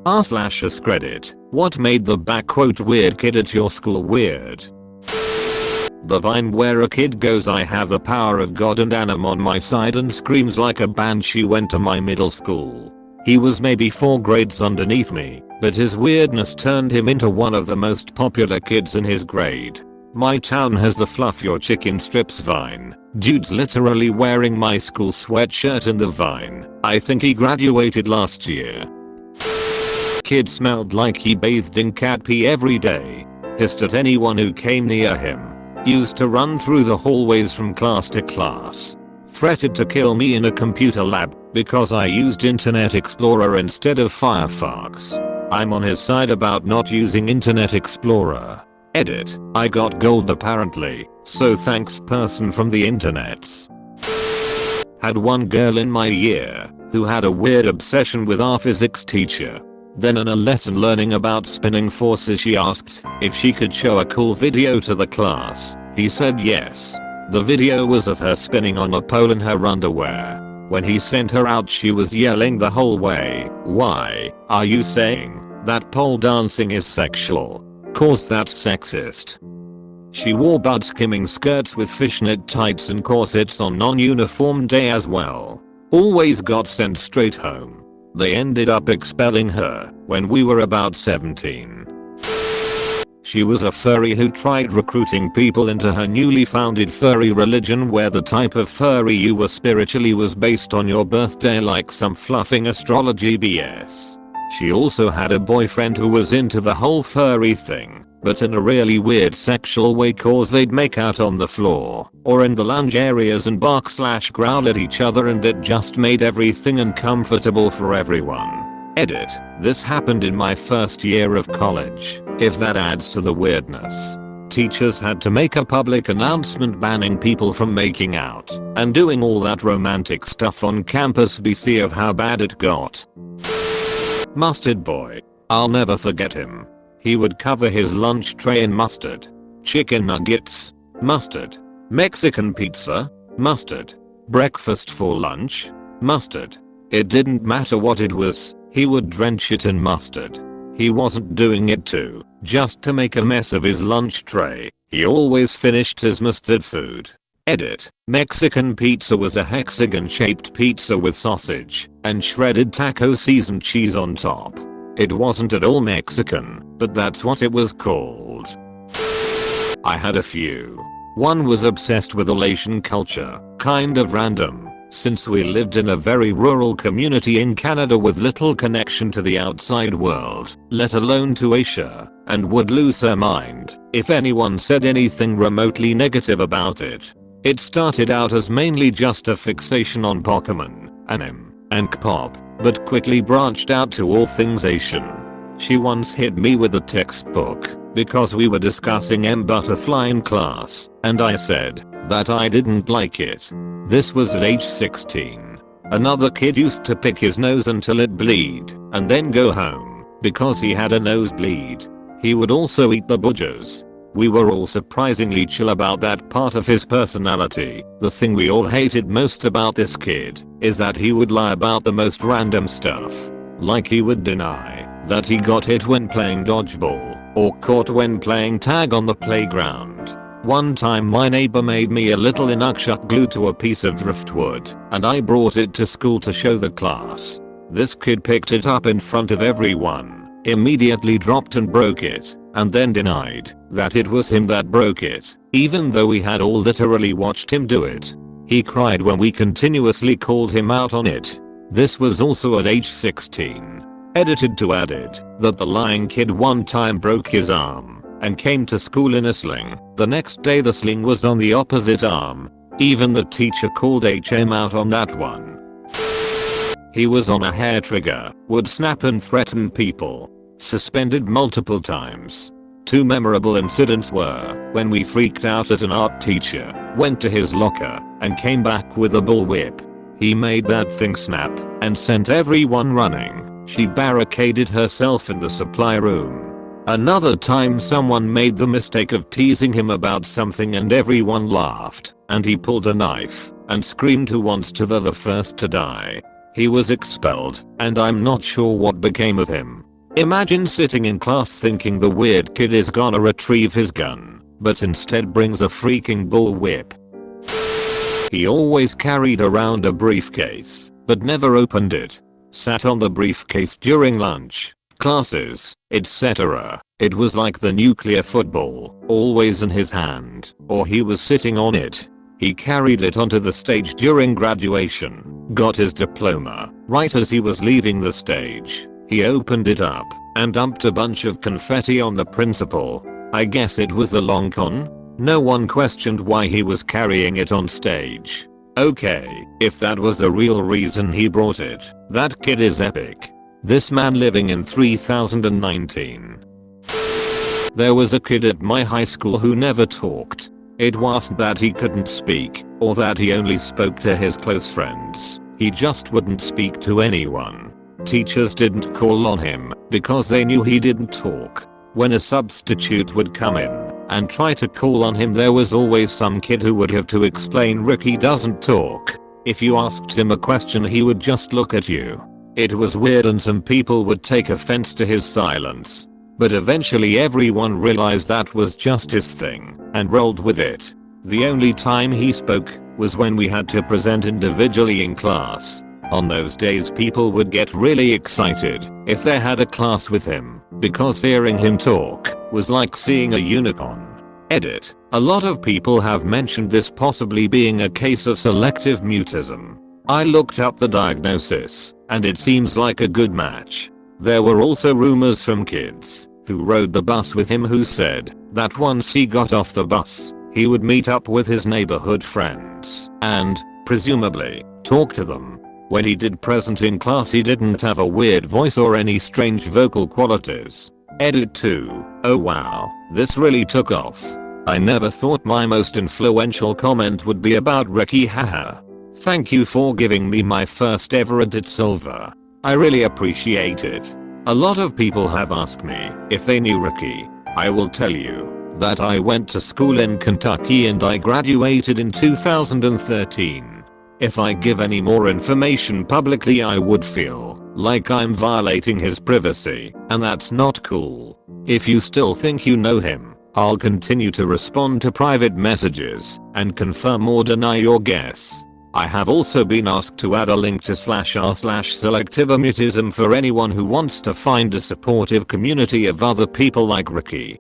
r/AskReddit, what made the "weird kid at your school" weird? The Vine where a kid goes, "I have the power of God and am on my side," and screams like a banshee went to my middle school. He was maybe 4 grades underneath me, but his weirdness turned him into one of the most popular kids in his grade. My town has the "fluff your chicken strips" Vine. Dude's literally wearing my school sweatshirt in the Vine. I think he graduated last year. Kid smelled like he bathed in cat pee every day. Hissed at anyone who came near him. Used to run through the hallways from class to class. Threatened to kill me in a computer lab because I used Internet Explorer instead of Firefox. I'm on his side about not using Internet Explorer. Edit. I got gold apparently, so thanks person from the internets. Had one girl in my year who had a weird obsession with our physics teacher. Then in a lesson learning about spinning forces, she asked if she could show a cool video to the class. He said yes. The video was of her spinning on a pole in her underwear. When he sent her out, she was yelling the whole way, "Why are you saying that pole dancing is sexual? 'Cause that's sexist." She wore butt-skimming skirts with fishnet tights and corsets on non-uniform day as well. Always got sent straight home. They ended up expelling her when we were about 17. She was a furry who tried recruiting people into her newly founded furry religion, where the type of furry you were spiritually was based on your birthday, like some fluffing astrology BS. She also had a boyfriend who was into the whole furry thing, but in a really weird sexual way, cause they'd make out on the floor or in the lounge areas and bark/growl at each other, and it just made everything uncomfortable for everyone. Edit. This happened in my first year of college, if that adds to the weirdness. Teachers had to make a public announcement banning people from making out and doing all that romantic stuff on campus BC of how bad it got. Mustard boy. I'll never forget him. He would cover his lunch tray in mustard. Chicken nuggets. Mustard. Mexican pizza. Mustard. Breakfast for lunch. Mustard. It didn't matter what it was, he would drench it in mustard. He wasn't doing it just to make a mess of his lunch tray. He always finished his mustard food. Edit. Mexican pizza was a hexagon-shaped pizza with sausage and shredded taco seasoned cheese on top. It wasn't at all Mexican, but that's what it was called. I had a few. One was obsessed with Asian culture, kind of random, since we lived in a very rural community in Canada with little connection to the outside world, let alone to Asia, and would lose her mind if anyone said anything remotely negative about it. It started out as mainly just a fixation on Pokemon, anime, and K-pop, but quickly branched out to all things Asian. She once hit me with a textbook because we were discussing M Butterfly in class, and I said that I didn't like it. This was at age 16. Another kid used to pick his nose until it bleed and then go home because he had a nosebleed. He would also eat the boogers. We were all surprisingly chill about that part of his personality. The thing we all hated most about this kid is that he would lie about the most random stuff. Like he would deny that he got hit when playing dodgeball or caught when playing tag on the playground. One time my neighbor made me a little inukshuk glued to a piece of driftwood, and I brought it to school to show the class. This kid picked it up in front of everyone, immediately dropped and broke it, and then denied that it was him that broke it, even though we had all literally watched him do it. He cried when we continuously called him out on it. This was also at age 16. Edited to added that the lying kid one time broke his arm and came to school in a sling. The next day the sling was on the opposite arm. Even the teacher called HM out on that one. He was on a hair trigger, would snap and threaten people. Suspended multiple times. 2 memorable incidents were when we freaked out at an art teacher, went to his locker, and came back with a bullwhip. He made that thing snap and sent everyone running. She barricaded herself in the supply room. Another time someone made the mistake of teasing him about something and everyone laughed, and he pulled a knife and screamed, "Who wants to the first to die?" He was expelled, and I'm not sure what became of him. Imagine sitting in class thinking the weird kid is gonna retrieve his gun, but instead brings a freaking bullwhip. He always carried around a briefcase, but never opened it. Sat on the briefcase during lunch, classes, etc. It was like the nuclear football, always in his hand, or he was sitting on it. He carried it onto the stage during graduation, got his diploma. Right as he was leaving the stage, he opened it up and dumped a bunch of confetti on the principal. I guess it was the long con? No one questioned why he was carrying it on stage. Okay, if that was the real reason he brought it, that kid is epic. This man living in 3019. There was a kid at my high school who never talked. It wasn't that he couldn't speak, or that he only spoke to his close friends. He just wouldn't speak to anyone. Teachers didn't call on him because they knew he didn't talk. When a substitute would come in and try to call on him, there was always some kid who would have to explain Ricky doesn't talk. If you asked him a question, he would just look at you. It was weird and some people would take offense to his silence. But eventually everyone realized that was just his thing and rolled with it. The only time he spoke was when we had to present individually in class. On those days people would get really excited if they had a class with him, because hearing him talk was like seeing a unicorn. Edit. A lot of people have mentioned this possibly being a case of selective mutism. I looked up the diagnosis, and it seems like a good match. There were also rumors from kids who rode the bus with him who said that once he got off the bus, he would meet up with his neighborhood friends and, presumably, talk to them. When he did present in class, he didn't have a weird voice or any strange vocal qualities. Edit 2. Oh wow, this really took off. I never thought my most influential comment would be about Ricky, haha. Thank you for giving me my first ever Edit Silver. I really appreciate it. A lot of people have asked me if they knew Ricky. I will tell you that I went to school in Kentucky and I graduated in 2013. If I give any more information publicly, I would feel like I'm violating his privacy, and that's not cool. If you still think you know him, I'll continue to respond to private messages and confirm or deny your guess. I have also been asked to add a link to /r/selectivimutism for anyone who wants to find a supportive community of other people like Ricky.